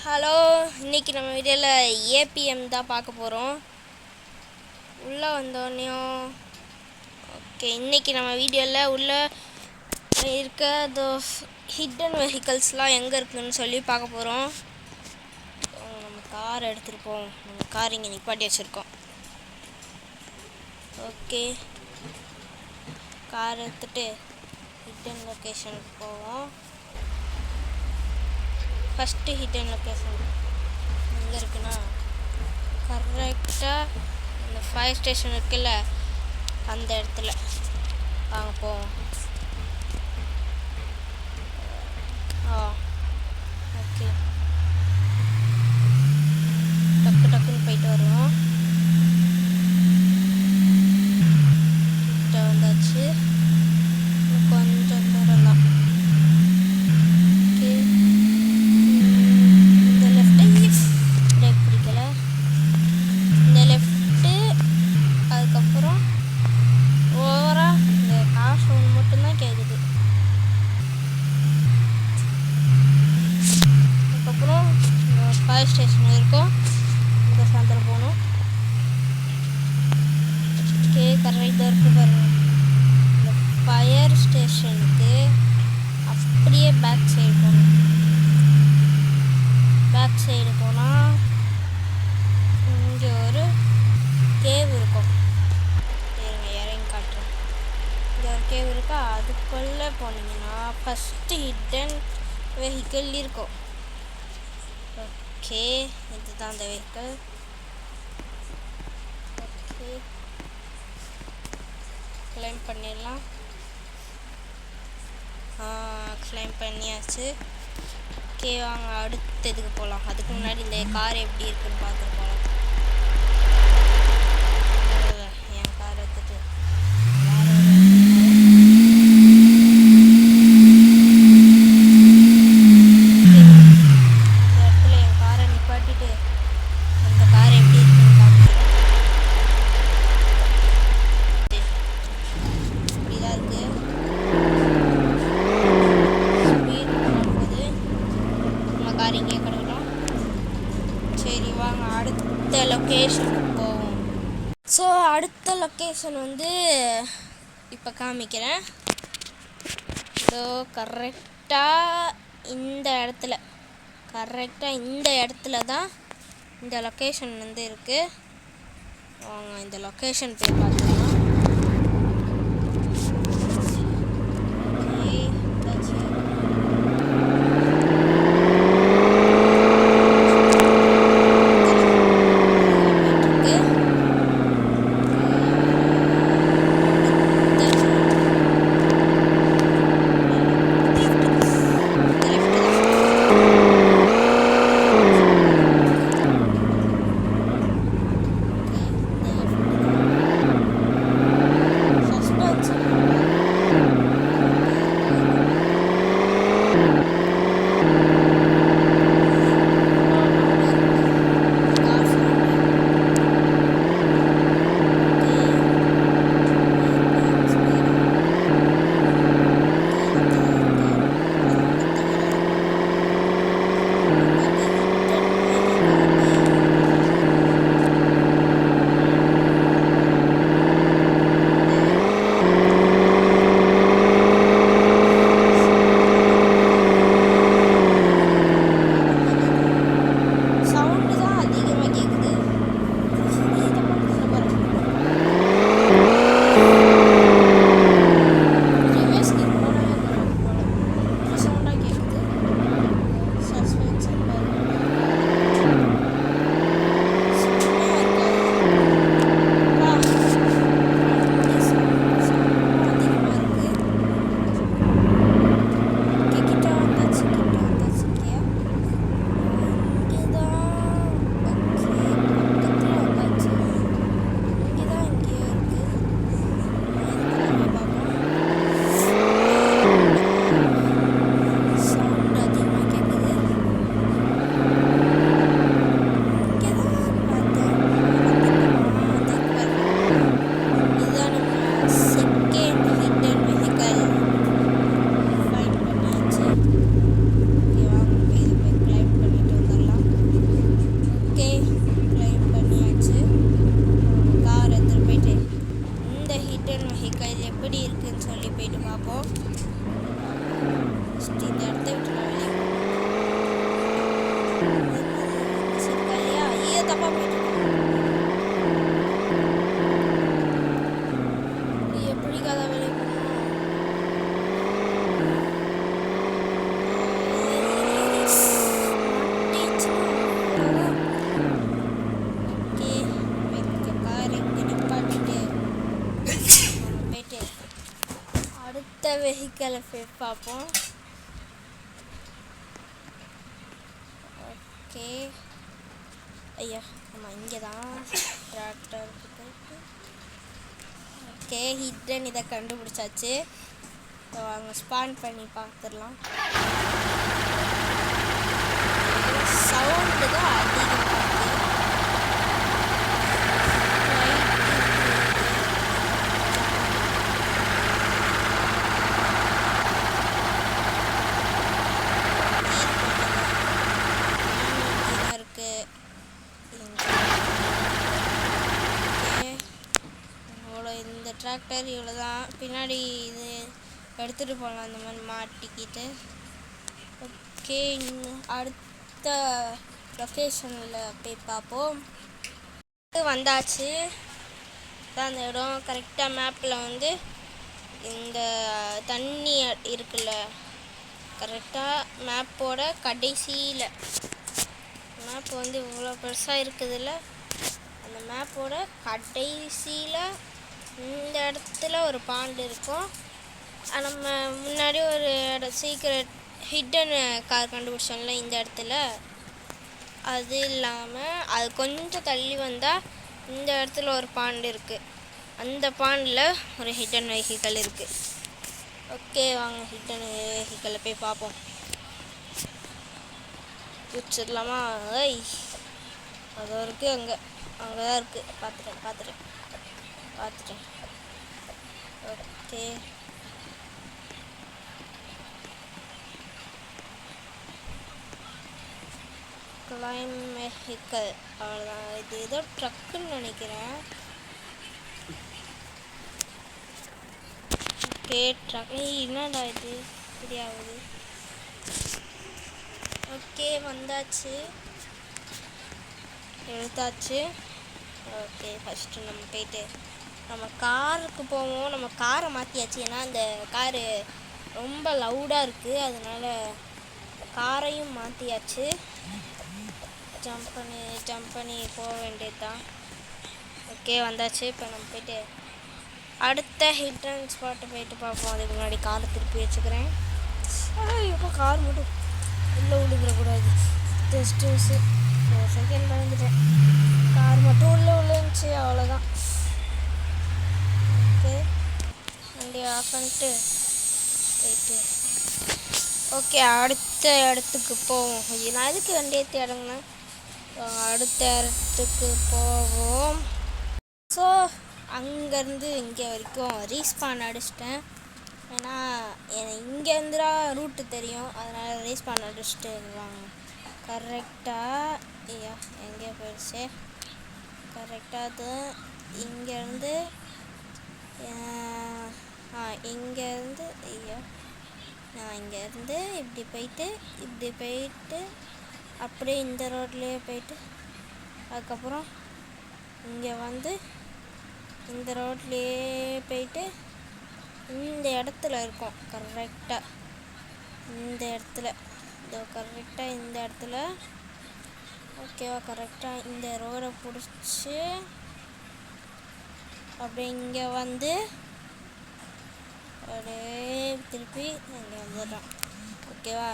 Hello, இன்றைக்கி நம்ம வீடியோவில் ஏபிஎம் தான் பார்க்க போகிறோம். உள்ளே வந்தோடனையும் ஓகே, இன்றைக்கி நம்ம வீடியோவில் உள்ளே இருக்க ஹிட்டன் வெஹிக்கல்ஸ்லாம் எங்கே இருக்குதுன்னு சொல்லி பார்க்க போகிறோம். நம்ம கார் எடுத்துருப்போம். நம்ம கார் இங்கே நிப்பாட்டி வச்சுருக்கோம். ஓகே, கார் எடுத்துகிட்டு ஹிட்டன் லொக்கேஷனுக்கு போவோம். ஃபஸ்ட்டு ஹிட்டன் லொக்கேஷன் எங்கே இருக்குன்னா, கரெக்டாக இந்த ஃபயர் ஸ்டேஷன் இருக்குல்ல, அந்த இடத்துல வாங்க போவோம். ஓகே, டக்குன்னு போயிட்டு வருவோம். கிட்ட வந்தாச்சு, கொஞ்சம் தூரம் தான். ஓகே, இந்த லெஃப்ட்டு பிரேக் பிடிக்கல, இந்த லெஃப்ட்டு, அதுக்கப்புறம் ஓவராக இந்த கார் சவுண்ட் மட்டும்தான் கேட்குது. அதுக்கப்புறம் ஃபயர் ஸ்டேஷன் இருக்கும், இந்த சாயந்தரம் போகணும். ஓகே, கரெக்டாக இருக்குது பாருங்க. இந்த ஃபயர் ஸ்டேஷனுக்கு அப்படியே பேக் சைடு போகணும். பேக் சைடு போனால் இங்கே ஒரு கேவ் இருக்கும். இறங்கி காட்டுறேன். இங்கே ஒரு கேவ் இருக்கா, அதுக்குள்ளே போனீங்கன்னா ஃபஸ்ட்டு ஹிட்டன் வெஹிக்கிள் இருக்கும். ஓகே, இதுதான் அந்த வெஹிக்கிள். ஓகே, கிளைம் பண்ணிடலாம். கிளைம் பண்ணியாச்சு. ஓகே, வாங்க அடுத்த இதுக்கு போகலாம். அதுக்கு முன்னாடி இந்த கார் எப்படி இருக்குன்னு பார்த்துட்டு போகலாம். என் கார் எடுத்துட்டு இந்த இடத்துல என் காரை நிப்பாட்டிட்டு அந்த கார் எப்படி இருக்குன்னு காமிக்கிறேன். இப்படிதான் இருக்கு. ஸ்பீட் போகுது. நம்ம கார் இங்கே கிடக்கணும். சரி, வாங்க அடுத்த லொக்கேஷனுக்கு போவோம். ஸோ அடுத்த லொக்கேஷன் இப்போ காமிக்கிறேன். ஸோ கரெக்டாக இந்த இடத்துல தான் இந்த லொக்கேஷன் இருக்குது. வாங்க இந்த லொக்கேஷன் போய் பார்த்துக்கலாம். சரியா ஐயோ தப்பா போயிட்டு எப்படி கதை வெளியே போகணும் அடுத்த வெஹிக்கலை போய் பார்ப்போம் ஓகே ஐயா ஆமாம் இங்கே தான் டிராக்டர் போயிட்டு ஓகே ஹிட்டன் இதை கண்டுபிடிச்சாச்சு வாங்க ஸ்பான் பண்ணி பார்த்துடலாம் சவுண்டு தான் அதிகமாக இந்த டிராக்டர் இவ்வளோ தான் பின்னாடி இது எடுத்துகிட்டு போகலாம் அந்த மாதிரி மாட்டிக்கிட்டு ஓகே அடுத்த லொக்கேஷனில் போய் பார்ப்போம் வந்தாச்சு தான் அந்த இடம் கரெக்டாக மேப்பில் வந்து இந்த தண்ணி இருக்குல்ல கரெக்டாக மேப்போட கடைசியில் மேப் வந்து இவ்வளோ பெருசாக இருக்குதுல்ல அந்த மேப்போட கடைசியில் இந்த இடத்துல ஒரு பாண்டு இருக்கும் நம்ம முன்னாடி ஒரு சீக்ரெட் ஹிட்டன் கார் கண்டுபிடிச்சோம்ல இந்த இடத்துல அது இல்லாமல் அது கொஞ்சம் தள்ளி வந்தால் இந்த இடத்துல ஒரு பாண்டு இருக்குது அந்த பாண்டில் ஒரு ஹிட்டன் வெஹிக்கல் இருக்குது ஓகே வாங்க ஹிட்டன் வெஹிக்கலை போய் பார்ப்போம் பிடிச்சிடலாமா ஐய் அது இருக்குது அங்கே தான் இருக்குது பார்த்துட்டேன் ஓகே கிளைம் வெஹிக்கல் அவ்வளோதான் இது ஏதோ ட்ரக்குன்னு நினைக்கிறேன் ஓகே ட்ரக் என்னடா இது இப்படி ஆகுது ஓகே வந்தாச்சு எடுத்தாச்சு ஓகே ஃபஸ்ட்டு நம்ம போயிட்டு நம்ம காருக்கு போவோம் நம்ம காரை மாற்றியாச்சு ஏன்னா அந்த காரு ரொம்ப லவுடாக இருக்குது அதனால் காரையும் மாற்றியாச்சு ஜம்ப் பண்ணி போக வேண்டியது தான் ஓகே வந்தாச்சு இப்போ நம்ம போயிட்டு அடுத்த ஹிட்டன் ஸ்பாட்டை போயிட்டு பார்ப்போம் அதுக்கு முன்னாடி காரை திருப்பி வச்சுக்கிறேன் இப்போ கார் மட்டும் உள்ளே விழுந்துடக்கூடாது ஜஸ்ட்டு ஒரு செகண்ட் வந்துட்டேன் கார் மட்டும் உள்ளே இருந்துச்சு அவ்வளோதான் ஓகே வண்டி ஆஃப் பண்ணிட்டு போயிட்டு ஓகே அடுத்த இடத்துக்கு போவோம் நான் எதுக்கு வண்டி ஏற்றி இடங்கண்ணா அடுத்த இடத்துக்கு போவோம் ஸோ அங்கேருந்து இங்கே வரைக்கும் ரீஸ்பான் அடிச்சிட்டேன் ஏன்னா இங்கேருந்துடா ரூட்டு தெரியும் அதனால் ரீஸ்பான் அடிச்சுட்டு வாங்க கரெக்டாக ஐயா எங்கே போயிடுச்சு கரெக்டாக அது இங்கேருந்து இங்கேருந்து ஐயா நான் இங்கேருந்து இப்படி போயிட்டு அப்படியே இந்த ரோட்லேயே போயிட்டு அதுக்கப்புறம் இங்கே வந்து இந்த ரோட்லேயே போயிட்டு இந்த இடத்துல இருக்கும் கரெக்டாக இந்த இடத்துல இதோ கரெக்டாக இந்த இடத்துல ஓகேவா கரெக்டாக இந்த ரோடை பிடிச்சி அப்படியே இங்கே வந்து அப்படியே திருப்பி இங்கே வந்துடுறோம் ஓகேவா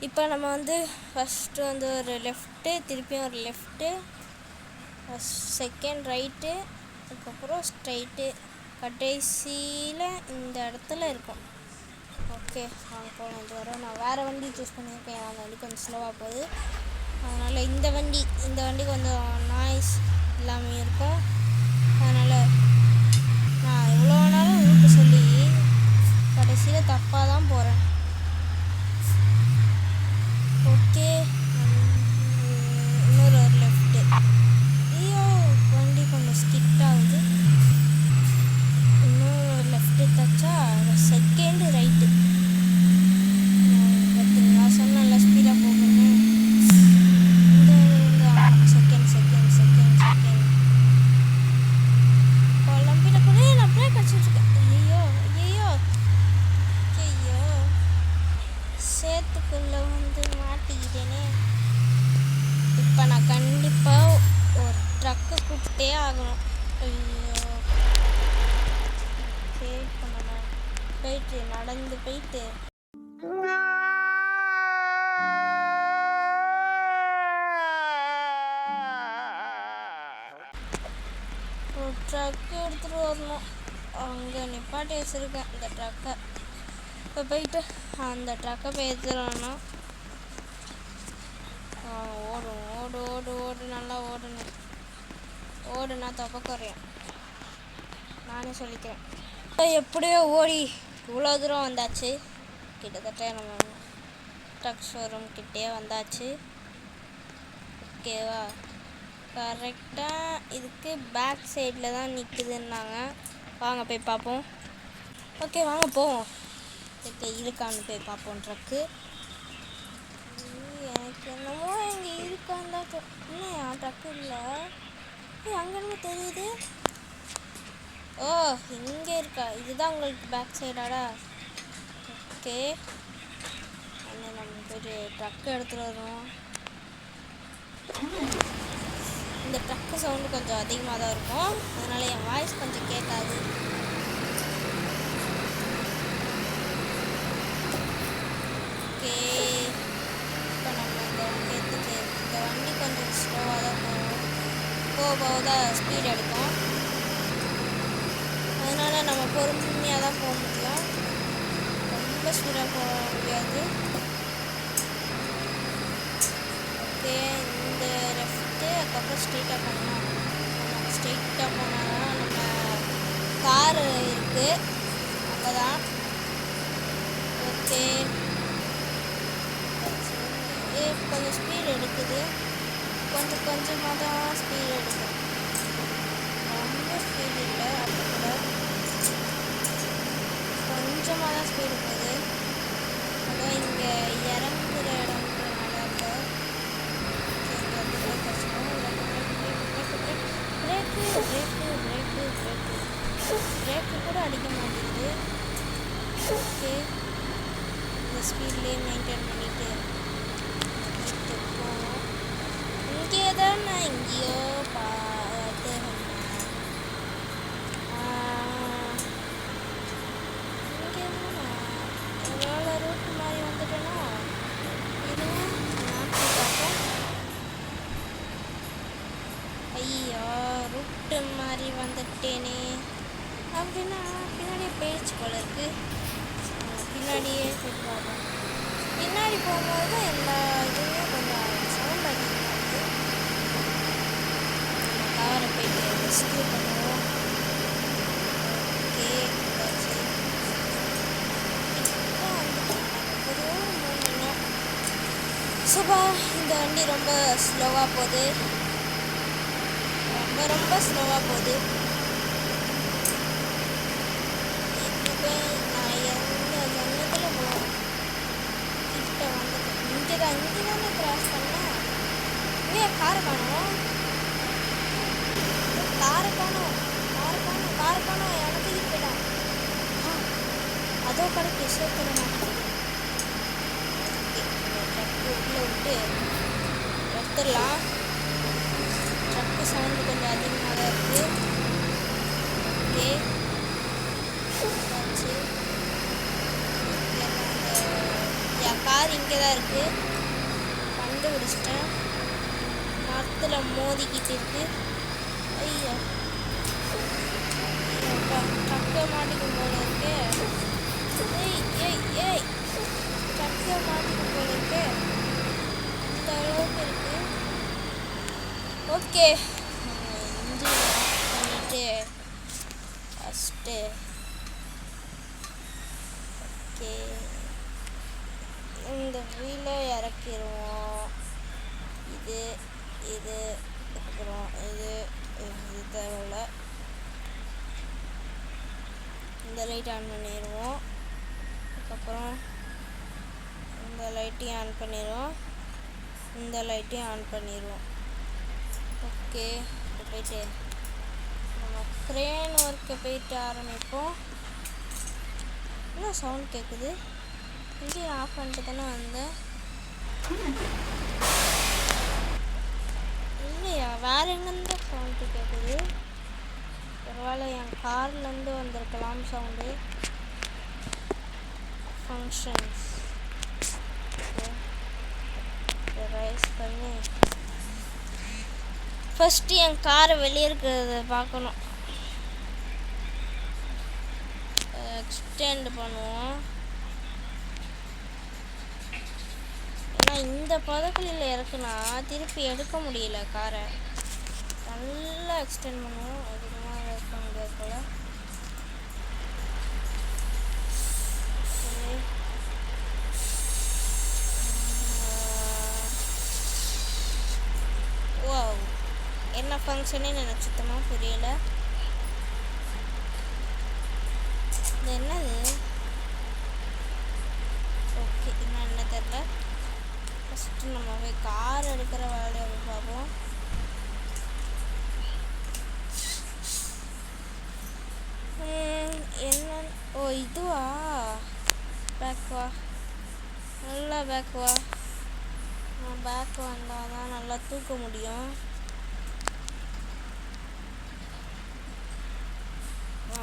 இப்போ நம்ம வந்து ஃபஸ்ட்டு வந்து ஒரு லெஃப்ட்டு திருப்பியும் ஒரு லெஃப்ட்டு செகண்ட் ரைட்டு அதுக்கப்புறம் ஸ்ட்ரைட்டு கடைசியில் இந்த இடத்துல இருக்கும் ஓகே வாங்க போகலாம் இது வர நான் வேறு வண்டி சூஸ் பண்ணியிருக்கேன் அந்த வண்டி கொஞ்சம் ஸ்லோவாக போகுது அதனால் இந்த வண்டி கொஞ்சம் நாய்ஸ் இல்லாமல் இருக்கும் அதனால் நான் எவ்வளோ நேரம் ரூட்டு சொல்லி கடைசியில் தப்பாக தான் போகிறேன் ஓகே இன்னொரு ஒரு லெஃப்ட்டு ஐயோ வண்டி கொஞ்சம் ஸ்கிட் ஆகுது இன்னொரு லெஃப்ட்டு தச்சா செகண்டு ரைட்டு பார்த்தீங்களா சொன்னேன்ல ஸ்பீடாக போகணும் பறந்து போயிட்டு ஒரு ட்ரக் எடுத்துகிட்டு வரணும். அங்கே நிப்பாட்டி வச்சுருக்கேன் இந்த ட்ரக்கை. இப்போ போயிட்டு அந்த ட்ரக்கை போய் எடுத்துடணும். ஓடும் ஓடு ஓடு ஓடு நல்லா ஓடணும். ஓடுனா தொப்பை குறையும், நானே சொல்லிக்கிறேன். எப்படியோ ஓடி இவ்வளோ தூரம் வந்தாச்சு. கிட்டத்தட்ட நம்ம ட்ரக் ஷோரூம் கிட்டே வந்தாச்சு. ஓகேவா, கரெக்டாக இதுக்கு பேக் சைடில் தான் நிற்குதுன்னாங்க. வாங்க போய் பார்ப்போம். ஓகே வாங்க போவோம். ஓகே இருக்கான்னு போய் பார்ப்போம். ட்ரக்கு எனக்கு என்னமோ இங்கே இருக்கான்னு தான் இல்லையா, ட்ரக்கு இல்லை. அங்கேருந்து தெரியுது. ஓ இங்கே இருக்கா, இதுதான் உங்களுக்கு பேக் சைடாடா. ஓகே நம்ம போய்ட்டு ட்ரக்கு எடுத்துகிட்டு வருவோம். இந்த ட்ரக்கு சவுண்டு கொஞ்சம் அதிகமாக தான் இருக்கும், அதனால் என் வாய்ஸ் கொஞ்சம் கேட்காது. ஓகே இப்போ நம்ம இந்த வண்டி எடுத்துட்டு, இந்த வண்டி கொஞ்சம் ஸ்லோவாக தான் போக தான் ஸ்பீட் எடுக்கும். அதனால் நம்ம பொறுமையாக தான் போக முடியும், ரொம்ப ஸ்பீடாக போக முடியாது. ஓகே இந்த லெஃப்ட்டு அதுக்கப்புறம் ஸ்ட்ரெயிட்டாக போகணும். நம்ம ஸ்ட்ரெயிட்டாக போனால் நம்ம கார் இருக்குது அங்கே தான். ஓகே கொஞ்சம் ஸ்பீடு எடுக்குது, கொஞ்சம் கொஞ்சமாக தான் ஸ்பீடு எடுக்கும், ரொம்ப ஸ்பீடு இல்லை. அப்போ கூட கொஞ்சமாக தான் ஸ்பீடு போகுது. அதான் இங்கே இறங்குற இடம்ன்றனால இல்லை. பிரேக்கு கூட அடிக்க மாட்டேங்குது. ஓகே இந்த ஸ்பீட்லேயே மெயின்டைன் பண்ணிட்டு போகணும். இங்கே தான் நான் எங்கேயோ பார்த்து இங்கே எவ்வளோ ரூட் மாதிரி வந்துட்டேன்னா இதுவும் பார்ப்போம். ஐயோ ரூட்டு மாதிரி வந்துட்டேனே. அப்படின்னா பின்னாடியே போயிடுச்சு போல இருக்கு. பின்னாடியே போய் பார்ப்போம். பின்னாடி போகும்போது தான் எல்லா இதுவுமே கொஞ்சம் சவுண்ட் அதிகமாக இருக்குது. நம்ம காரை போயிட்டு ரெஸ்க்யூ பண்ணுவோம். ஓகே இப்போ வந்துட்டு ஒரு 3 நிமிடம். சுபா இந்த வண்டி ரொம்ப ஸ்லோவாக போகுது, ரொம்ப ரொம்ப ஸ்லோவாக போகுது. இப்போ நான் எந்த ஜன்னத்தில் போவேன் கிட்ட வந்துட்டேன். இங்கே தானே கிராஸ் பண்ணேன். இங்கே காரை காணும், காரை காணும், காரை காணும். எனக்கு இது போயிட்டான். அதோ கடைக்கு சேர்த்துட மாட்டேன். ட்ரக்கு உள்ளே விட்டு எடுத்துடலாம். ட்ரக்கு சவுண்டு கொஞ்சம் அதிகமாக தான் இருக்குது. ஓகே ஆச்சு. என் கார் இங்கே தான் இருக்குது, கண்டுபிடிச்சிட்டேன். மரத்தில் மோதிக்கிட்டு இருக்கு. ஐயோ ட்ரக்கை மாட்டிக்கும் போல இருக்கு. ஏய் ட்ரக்கை மாட்டிக்கும் போல இருக்கு. இந்த அளவுக்கு இருக்கு. ஓகே இன்ஜின் ஆஃப் பண்ணிவிட்டு ஃபஸ்ட்டு ஓகே இந்த வீலை இறக்கிடுவோம். இது அப்புறம் இது தேவையில்ல. இந்த லைட் ஆன் பண்ணிடுவோம். அதுக்கப்புறம் இந்த லைட்டையும் ஆன் பண்ணிடுவோம், இந்த லைட்டையும் ஆன் பண்ணிடுவோம். ஓகே இப்போ போயிட்டு நம்ம க்ரேன் ஒர்க்கை போயிட்டு ஆரம்பிப்போம். என்ன சவுண்ட் கேட்குது? இங்கே ஆஃப் பண்ணிட்டு தானே வந்தேன். இல்லையா, வேறு எங்கேருந்து சவுண்டு கேட்குது? பரவாயில்ல, என் கார்லேருந்து வந்திருக்கலாம் சவுண்டு. ஃபங்க்ஷன்ஸ் ரைஸ் பண்ணி ஃபஸ்ட்டு என் காரை வெளியே இருக்கிறத பார்க்கணும். எக்ஸ்டெண்ட் பண்ணுவோம். ஏன்னா இந்த பதக்குழியில் இறக்குனா திருப்பி எடுக்க முடியல காரை. நல்லா எக்ஸ்டெண்ட் பண்ணுவோம். அதிகமாக இருக்க முடியாது போல். ஓ என்ன ஃபங்க்ஷனே எனக்கு சுத்தமாக புரியல. இது என்னது? ஓகே இன்னும் என்ன தெரியல. ஃபஸ்ட்டு நம்ம போய் கார் எடுக்கிற வேலையை போய் பார்ப்போம். என்ன? ஓ இதுவா? பேக் வா, நல்லா பேக் வா. பேக் வந்தால் தான் நல்லா தூக்க முடியும்.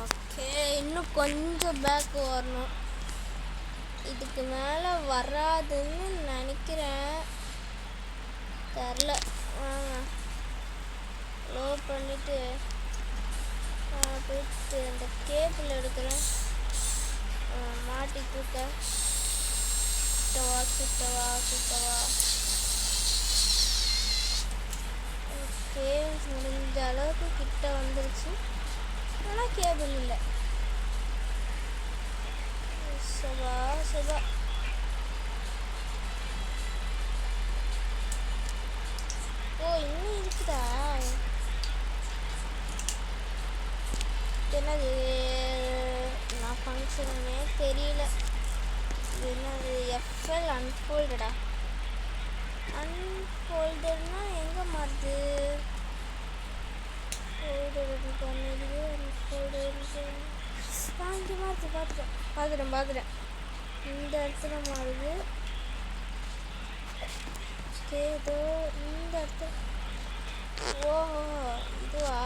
ஓகே இன்னும் கொஞ்சம் பேக் வரணும். இதுக்கு மேலே வராதுன்னு நினைக்கிறேன். தெரில. லோ பண்ணிவிட்டு போயிட்டு அந்த கேபிள் எடுக்கிறேன். மாட்டி தூக்க. கிட்டவா. ஓகே முடிஞ்ச அளவுக்கு கிட்ட வந்துருச்சு. ஆனால் கேபிள் இல்லை. சபா ஓ இன்னும் இருக்குதா? என்னது? நான் ஃபங்க்ஷனுமே தெரியல. இது என்னது? எஃப்எல் அன்ஃபோல்டடா? அன்ஃபோல்டட்னா எங்கே மாறுது? இங்கே மாறுது. பார்த்துட்டேன். இந்த இடத்துல மாறுது. ஏதோ இந்த இடத்துல. ஓஹோ இதுவா?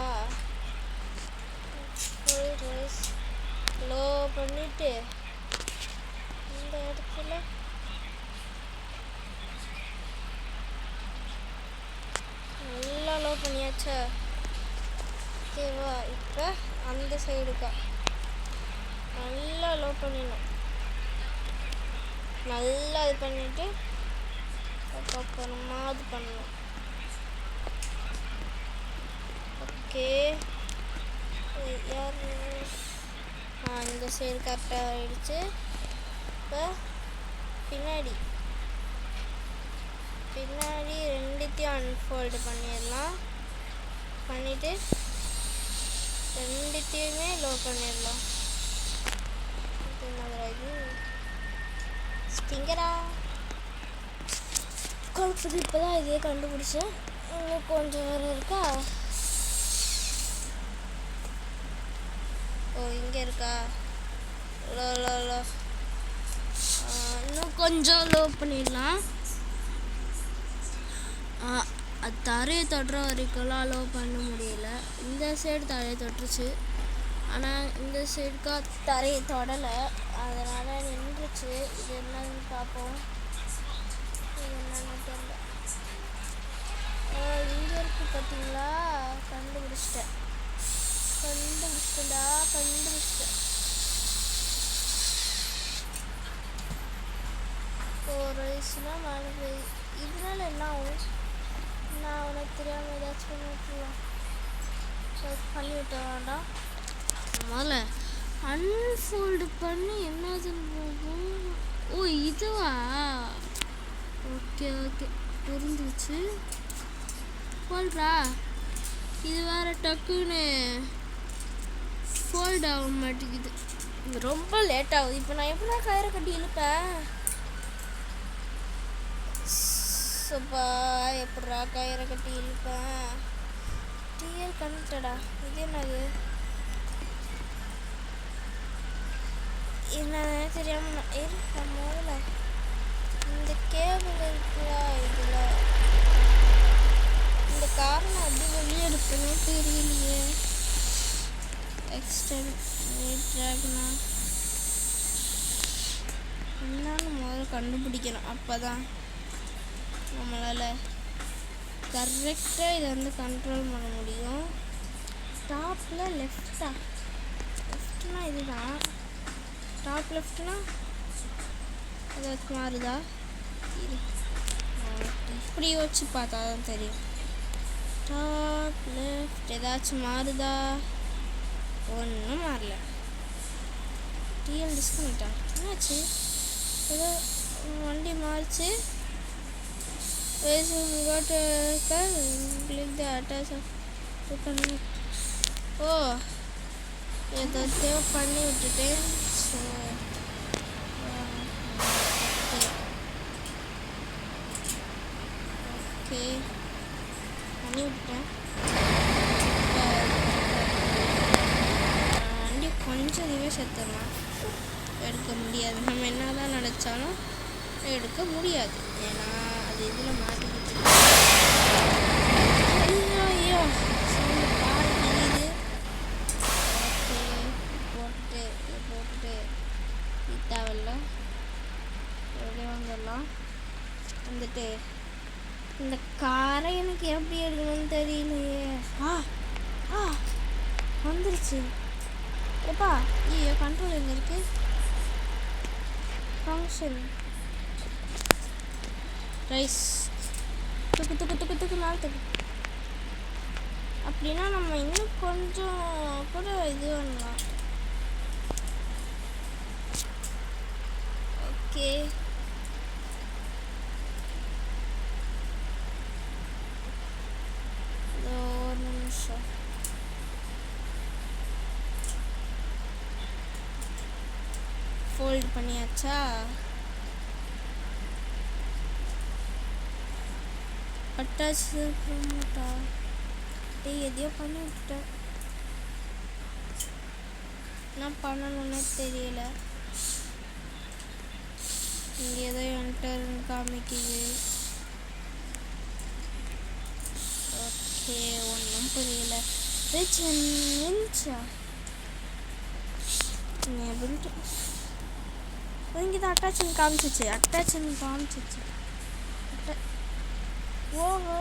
ரைஸ் லோ பண்ணிட்டு இந்த இடத்துல நல்லா லோ பண்ணியாச்சா? ஓகேவா? இப்போ அந்த சைடுக்கா நல்லா லோ பண்ணிடணும். நல்லா இது பண்ணிவிட்டு அப்புறமா இது பண்ணணும். ஓகே யார்? இந்த சைடு கரெக்டாக ஆகிடுச்சு. இப்போ பின்னாடி ரெண்டுத்தையும் அன்ஃபோல்டு பண்ணிடலாம். பண்ணிவிட்டு ரெண்டுத்தையுமே லோ பண்ணிடலாம். இது ஸ்டிங்கரா குழப்பது. இப்போ தான் இதே கண்டுபிடிச்சேன். இன்னும் கொஞ்சம் வேறு இருக்கா? ஓ இங்கே இருக்கா? லோ இன்னும் கொஞ்சம் லோ பண்ணிடலாம். தரையை தொடுற வரைக்கும்லாம் லோ பண்ண முடியல. இந்த சைடு தரையை தொட்டுருச்சு. ஆனால் இந்த சைடுக்கா தரையை தொடலை. அதனால் நின்றுச்சு. இது என்னன்னு பார்ப்போம். இது என்னன்னு தெரியல. இங்கே இருக்குது பார்த்தீங்களா? கண்டுபிடிச்சிட்டேன். ரைஸ்னால் மேலே போய் இதனால என்ன ஆகும்? நான் உனக்கு தெரியாமல் ஏதாச்சும் பண்ணி விட்டுருலாம். பண்ணி விட்ட வேண்டாம். முதல்ல அன்ஃபோல்டு பண்ணி என்னதுன்னு போகும். ஓ இதுவா? ஓகே புரிஞ்சிச்சு. போல்றா இது வேறு டக்குன்னு ஃபோல்ட் ஆக மாட்டேங்குது. ரொம்ப லேட் ஆகுது. இப்போ நான் எப்படின்னா கயிறை கட்டி இழுப்பேன். சப்பா எப்படா கயிறை கட்டி இழுப்பேன்? டிஎல் கனெக்டடா? இது என்னது? என்னன்னு தெரியாமல் இருக்கேன். முதல்ல இந்த கேபிள் இருக்குதா? இதில் இந்த காரணம் அப்படி வெளியே எடுக்கணும் தெரியலையே. எக்ஸ்டெண்ட் ட்ராக்னா என்னன்னு முதல்ல கண்டுபிடிக்கணும். அப்போ தான் நம்மளால் கரெக்டாக இதை வந்து கண்ட்ரோல் பண்ண முடியும். டாப்பில் லெஃப்டா? லெஃப்ட்னா இதுதான். டாப் லெஃப்ட்னா ஏதாச்சும் மாறுதா? இப்படி யோசிச்சு பார்த்தா தான் தெரியும். டாப் லெஃப்ட் ஏதாச்சும் மாறுதா? ஒன்றும் மாறல. டிஎல் டிஸ்கனெக்டா? என்னாச்சு? ஏதோ வண்டி மாறிச்சு. ஓ, ஏதாச்சும் பண்ணி விட்டுட்டேன். ஸோ ஓகே பண்ணி விட்டேன். வண்டி கொஞ்சம் ரிவர்ஸ் எடுத்துடலாம். எடுக்க முடியாது. நம்ம என்ன தான் நினச்சாலும் எடுக்க முடியாது. ஏன்னா அது இதில் மாட்டிக்கிட்டு ஐயோ கால் தெரியுது. ஓகே போட்டு தேவையில்ல. வெளியே வந்துடலாம். வந்துட்டு இந்த காரை எனக்கு எப்படி எடுக்கணும்னு தெரியலையே. வந்துருச்சு. எப்பா ஐயோ கண்ட்ரோல் எங்கே இருக்கு? ஃபங்க்ஷன் ரைஸ் தூக்கு நாள் தூக்கு. அப்படின்னா நம்ம இன்னும் கொஞ்சம் கூட இது பண்ணலாம். ஓகே ஒரு நிமிஷம். ஃபோல்ட் பண்ணியாச்சா? அட்டாச்சு ப்ரோமோட்டா? எதையோ பண்ணி விட்டேன். என்ன பண்ணணும்னே தெரியல. இங்கே ஏதோ என்டர்னு காமிக்குது. ஓகே ஒன்றும் புரியல. இங்கே தான் அட்டாச்சுன்னு காமிச்சிச்சு. ஓஹோ,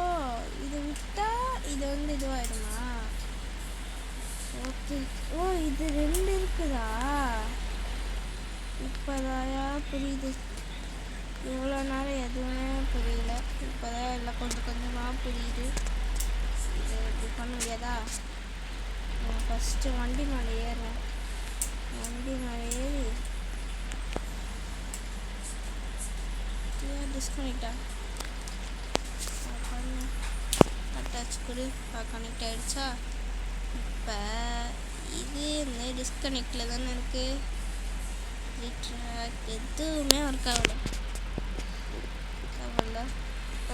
இது விட்டா இது வந்து இதுவாயிடுமா? ஓகே. ஓ, இது 2 இருக்குதா? இப்போதாயா புரியுது. இவ்வளோ நேரம் எதுவுமே புரியல. இப்போதான் எல்லாம் கொஞ்சம் கொஞ்சமாக புரியுது. இது இப்படி பண்ண முடியாதா? ஃபஸ்ட்டு வண்டி மேலே ஏறுறேன். வண்டி மேலே ஏறி டிஸ்கனெக்டா அட்டாச் கொடு. கனெக்ட் ஆகிடுச்சா? இப்போ இது இந்த டிஸ்கனெக்டில் தானே இருக்குது. ட்ராக் எதுவுமே ஒர்க் ஆகலை.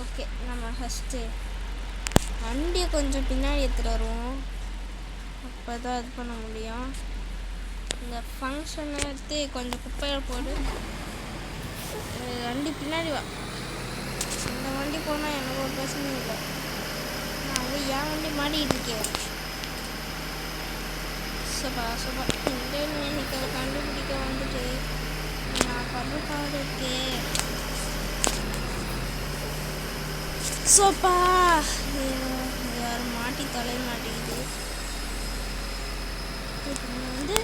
ஓகே நம்ம ஃபஸ்ட்டு வண்டியை கொஞ்சம் பின்னாடி எடுத்துகிட்டு வருவோம். அப்போ தான் இது பண்ண முடியும். இந்த ஃபங்க்ஷனை எடுத்து கொஞ்சம் குப்பையில் போடு. வண்டி பின்னாடி வா. இந்த வண்டி போனால் எனக்கு ஒரு பிரச்சனையும் இல்லை. நான் அங்கே என் வண்டி மாட்டிக்கிட்டு இருக்கேன். சபா இந்த இன்னைக்கு கண்டுபிடிக்க வந்துட்டு நான் படுறப்பாடு இருக்கேன். சோப்பா யாரும் மாட்டி தொலை மாட்டேங்குது. வந்து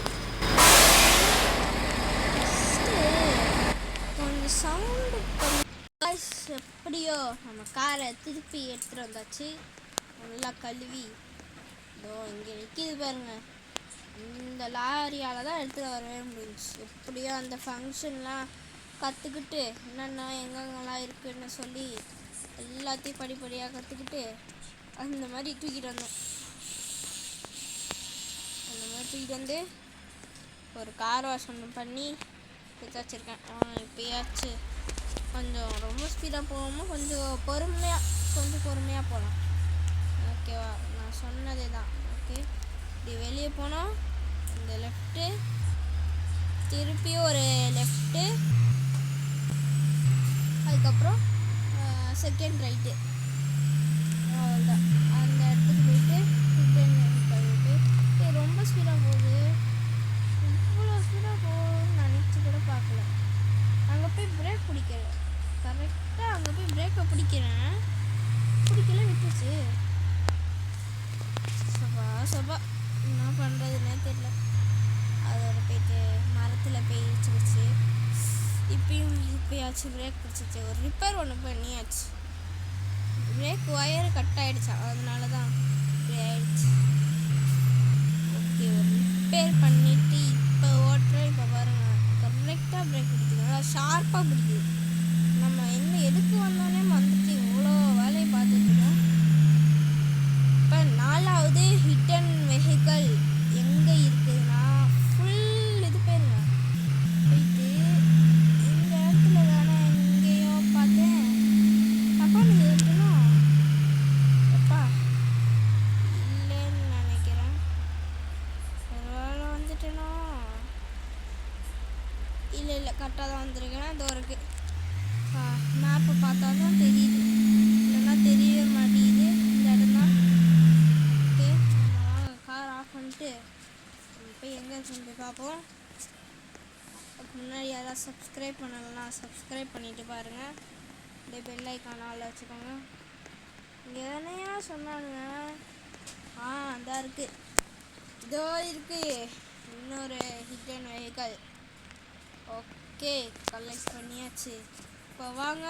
கொஞ்சம் சவுண்டு எப்படியோ நம்ம காரை திருப்பி எடுத்துகிட்டு வந்தாச்சு. நல்லா கழுவி இதோ இங்கே நிற்கிது பாருங்க. இந்த லாரியால் தான் எடுத்துகிட்டு வரவே முடிஞ்சிச்சு. எப்படியோ அந்த ஃபங்க்ஷன்லாம் கற்றுக்கிட்டு என்னென்ன எங்கெங்கெல்லாம் இருக்குதுன்னு சொல்லி எல்லாத்தையும் படிப்படியாக கற்றுக்கிட்டு அந்த மாதிரி தூக்கிட்டு வந்தோம். அந்த மாதிரி தூக்கிட்டு வந்து ஒரு கார் வாஷ் ஒன்று பண்ணி வச்சுருக்கேன். இப்போயாச்சு கொஞ்சம் ரொம்ப ஸ்பீடாக போகாமல் கொஞ்சம் பொறுமையாக போகலாம். ஓகேவா? நான் சொன்னதே தான். ஓகே, இப்படி வெளியே போனோம். இந்த லெஃப்ட்டு திருப்பி ஒரு லெஃப்ட்டு, அதுக்கப்புறம் செகண்ட் ரைட்டு. அவ்வளோதான். அந்த இடத்துக்கு போயிட்டு போயிட்டு ரொம்ப ஸ்பீடாக போகுது. இவ்வளோ ஸ்பீடாக போகுதுன்னு நினச்சி கூட பார்க்கல. அங்கே அப்பா என்ன பண்ணுறதுன்னே தெரியல. அதோட போயிட்டு மரத்தில் போய் இடிச்சிருச்சு. இப்போயாச்சும் பிரேக் பிடிச்சிச்சு. ஒரு ரிப்பேர் ஒன்று பண்ணியாச்சு. பிரேக் ஒயர் கட் ஆகிடுச்சா, அதனால தான் இப்படி ஆயிடுச்சு. ஓகே, ஒரு ரிப்பேர் பண்ணிவிட்டு இப்போ ஓட்டுறோம். இப்போ பாருங்கள், கரெக்டாக பிரேக் பிடிக்குது, நல்லா ஷார்ப்பாக பிடிக்குது. நம்ம எதுக்கு வந்தோடனே வந்துட்டு இவ்வளோ வேலையை பார்த்துட்ருக்கோம். இப்போ 4வது ஹிடன் வெஹிக்கல் எங்கே இருக்குதுன்னா, ஃபுல் இது போயிருங்க. போயிட்டு இந்த இடத்துல தானே எங்கேயோ பார்த்தேன். அப்பா நீங்கள் இருக்கணும். அப்பா இல்லைன்னு நினைக்கிறேன். ஒரு வேளை வந்துட்டேனோ. இல்லை கரெக்டாக தான் வந்திருக்கேன். இதோ இருக்குது. மேப்பை பார்த்தா தான் தெரியுது, இல்லைன்னா தெரியவே மாட்டேங்குது. இந்த இடம் தான். ஓகே, நம்ம கார் ஆஃப் பண்ணிட்டு போய் எங்கே இருக்குன்னு போய் பார்ப்போம். அதுக்கு முன்னாடி யாராவது சப்ஸ்கிரைப் பண்ணலைன்னா சப்ஸ்கிரைப் பண்ணிவிட்டு பாருங்கள். அப்படியே பெல் ஐக்கான் ஆளில் வச்சுக்கோங்க. இங்கே தானேயா சொன்னானுங்க. அதான் இருக்குது, இதோ இருக்குது இன்னொரு ஹிடன் வெஹிக்கல். ஓகே, கலெக்ட் பண்ணியாச்சு. இப்போ வாங்க.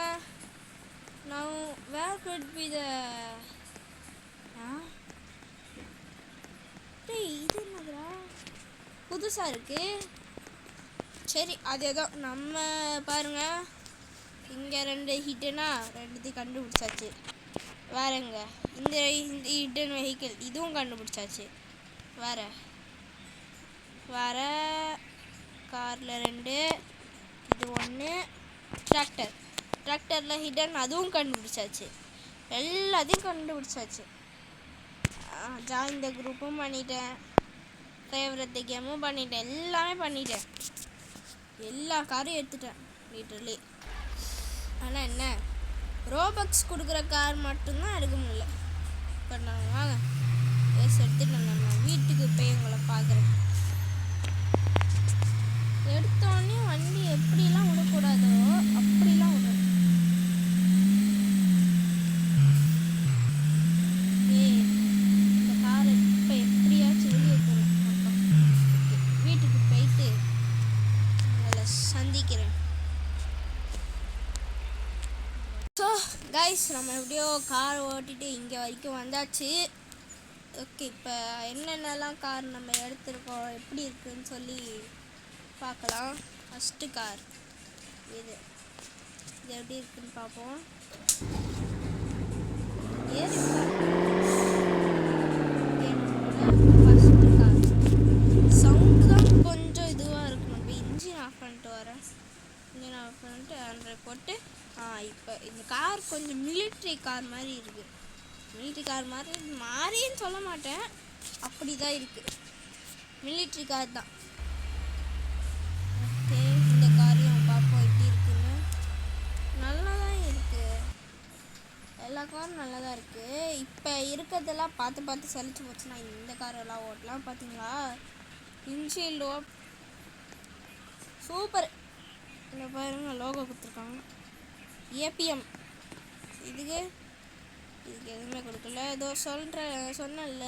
நான் வேர் குட் பி த இது என்னதுடா புதுசாக இருக்குது. சரி, அதே தான் நம்ம பாருங்க. இங்கே 2 ஹிட்டனா 2த்தையும் கண்டுபிடிச்சாச்சு. வேறங்க இந்த ஹிடன் வெஹிக்கிள் இதுவும் கண்டுபிடிச்சாச்சு. வேற காரில் 2, இது 1. டிராக்டரில் ஹிடன் அதுவும் கண்டுபிடிச்சாச்சு. எல்லாத்தையும் கண்டுபிடிச்சாச்சு. ஜாயின் த குரூப்பும் பண்ணிட்டேன், ஃபேவரட் கேமும் பண்ணிட்டேன், எல்லாமே பண்ணிட்டேன். எல்லா காரையும் எடுத்துட்டேன் லிட்டரலி. ஆனால் என்ன, ரோபக்ஸ் கொடுக்குற கார் மட்டும்தான் எடுக்க முடியல. இப்போ நான் வாங்க பேச எடுத்துட்டு நம்ம வீட்டுக்கு போய் உங்களை பார்க்குறேன். எடுத்தோடனே வண்டி எப்படிலாம் விடக்கூடாதோ அப்படிலாம் விடுறேன். இந்த காரை இப்போ எப்படியாச்சும் வெளியே போகணும். வீட்டுக்கு போயிட்டு உங்களை சந்திக்கிறேன். ஸோ கைஸ், நம்ம எப்படியோ கார் ஓட்டிட்டு இங்கே வரைக்கும் வந்தாச்சு. ஓகே, இப்போ என்னென்னலாம் கார் நம்ம எடுத்துருக்கோம், எப்படி இருக்குன்னு சொல்லி பார்க்கலாம். ஃபஸ்ட்டு கார் இது எப்படி இருக்குன்னு பார்ப்போம். ஃபஸ்ட்டு கார் சவுண்டு தான் கொஞ்சம் இதுவாக இருக்கணும். இப்போ இன்ஜின் ஆஃப் பண்ணிட்டு வரேன். இன்ஜின் ஆஃப் பண்ணிட்டு ஆண்ட்ராய்ட் போட்டு இப்போ இந்த கார் கொஞ்சம் மிலிட்ரி கார் மாதிரி இருக்குது. மிலிட்ரி கார் மாதிரின்னு சொல்ல மாட்டேன், அப்படி தான் இருக்குது. மிலிட்ரி கார் தான். ஓகே, இந்த காரையும் பார்ப்போம் எப்படி இருக்குன்னு. நல்லா தான் இருக்குது, எல்லா காரும் நல்லா தான் இருக்குது. இப்போ இருக்கிறதெல்லாம் பார்த்து சலிச்சு போச்சுன்னா இந்த காரெல்லாம் ஓட்டலாம். பார்த்தீங்களா, இன்ஜின் லோ சூப்பர். இந்த பாருங்க, லோகோ கொடுத்துருக்காங்க ஏபிஎம். இதுக்கு எதுவுமே கொடுக்கல. ஏதோ சொன்னேன்ல.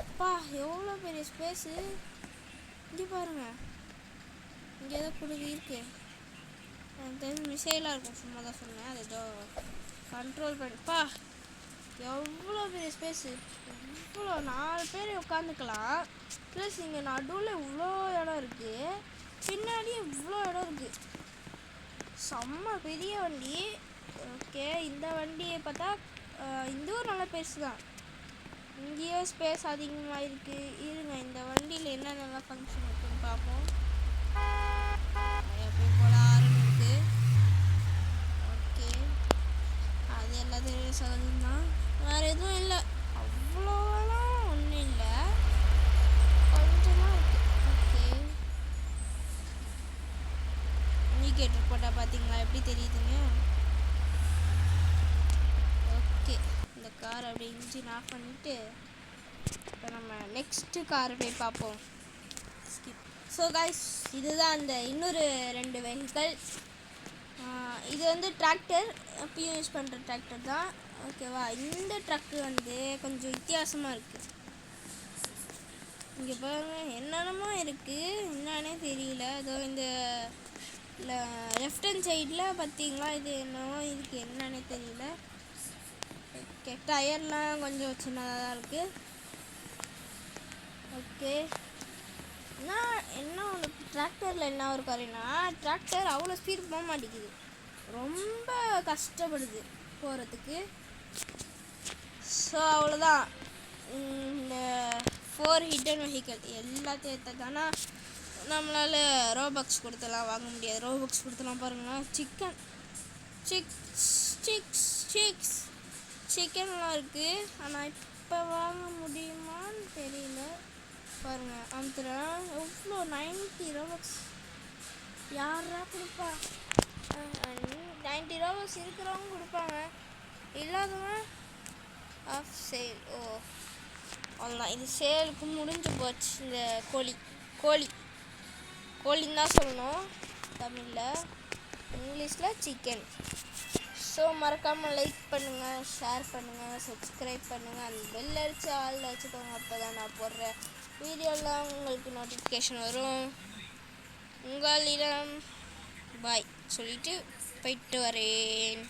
அப்பா எவ்வளோ பெரிய ஸ்பேஸு. இங்கே பாருங்க, இங்கே ஏதோ இருக்கு. எனக்கு தெரிஞ்சு மிசைலாக இருக்கும், சும்மா தான் சொன்னேன். அது ஏதோ கண்ட்ரோல் பண்ணிப்பா. எவ்வளோ பெரிய ஸ்பேஸு, இவ்வளோ 4 பேர் உட்காந்துக்கலாம். ப்ளஸ் இங்கே நடுவில் இவ்வளோ இடம் இருக்குது, பின்னாடி இவ்வளோ இடம் இருக்குது. செம்ம பெரிய வண்டி. ஓகே, இந்த வண்டியை பார்த்தா இதுவும் நல்ல பெருசு தான். இங்கேயோ ஸ்பேஸ் அதிகமாக இருக்குது. இருங்க, இந்த வண்டியில் என்னென்னலாம் ஃபங்க்ஷன் இருக்குன்னு பார்ப்போம். எப்பயும் போல் ஆரன் இருக்குது. ஓகே, அது எல்லாத்தையும் சகஜம்தான். வேறு எதுவும் இல்லை, அவ்வளோலாம் ஒன்றும் இல்லை, கொஞ்சமாக இருக்குது. ஓகே, இண்டிகேட்டர் போட்டால் பார்த்தீங்களா எப்படி தெரியுதுங்க. ஓகே, இந்த கார் அப்படியே இன்ஜின் ஆஃப் பண்ணிவிட்டு இப்போ நம்ம நெக்ஸ்ட்டு காரை போய் பார்ப்போம். ஸோ கைஸ், இதுதான் அந்த இன்னொரு 2 வெஹிக்கல். இது வந்து டிராக்டர், எப்பயும் யூஸ் பண்ணுற டிராக்டர் தான். ஓகேவா, இந்த ட்ரக்கு வந்து கொஞ்சம் வித்தியாசமாக இருக்குது. இங்கே பாருங்க என்னென்னமோ இருக்குது, என்னன்னே தெரியல. அதோ இந்த லெஃப்ட் ஹேண்ட் சைடில் பார்த்தீங்களா, இது என்னவோ இதுக்கு என்னன்னே தெரியல. ஓகே, டயர்லாம் கொஞ்சம் சின்னதாக தான் இருக்குது. ஓகே, என்ன ஒன்று டிராக்டரில் என்ன ஒரு குறைனா, டிராக்டர் அவ்வளோ ஸ்பீடு போக மாட்டேங்குது, ரொம்ப கஷ்டப்படுது போகிறதுக்கு. ஸோ அவ்வளோதான். இந்த 4 ஹிடன் வெஹிக்கல் எல்லாத்தையும் எடுத்தானா நம்மளால் ரோபாக்ஸ் கொடுத்தலாம் வாங்க முடியாது. ரோபாக்ஸ் கொடுத்தலாம் பாருங்கன்னா சிக்கன்லாம் இருக்குது. ஆனால் இப்போ வாங்க முடியுமான்னு தெரியல. பாருங்கள் அமுத்துறேன், எவ்வளோ 90 ரோபாக்ஸ் யாரா கொடுப்பா? 90 ரோபாக்ஸ் இருக்கிறவங்க கொடுப்பாங்க, இல்லாதவன் ஆஃப் சேல். ஓ அவ்வளோதான், இது சேலுக்கு முடிஞ்சு போச்சு. இந்த கோழின்னு தான் சொல்லணும் தமிழில், இங்கிலீஷில் சிக்கன். ஸோ மறக்காமல் லைக் பண்ணுங்கள், ஷேர் பண்ணுங்கள், சப்ஸ்கிரைப் பண்ணுங்கள், அந்த பெல் அடித்து ஆளில் வச்சுக்கோங்க. அப்போ தான் நான் போடுற வீடியோலாம் உங்களுக்கு நோட்டிஃபிகேஷன் வரும். உங்களிடம் பாய் சொல்லிவிட்டு போயிட்டு வரேன்.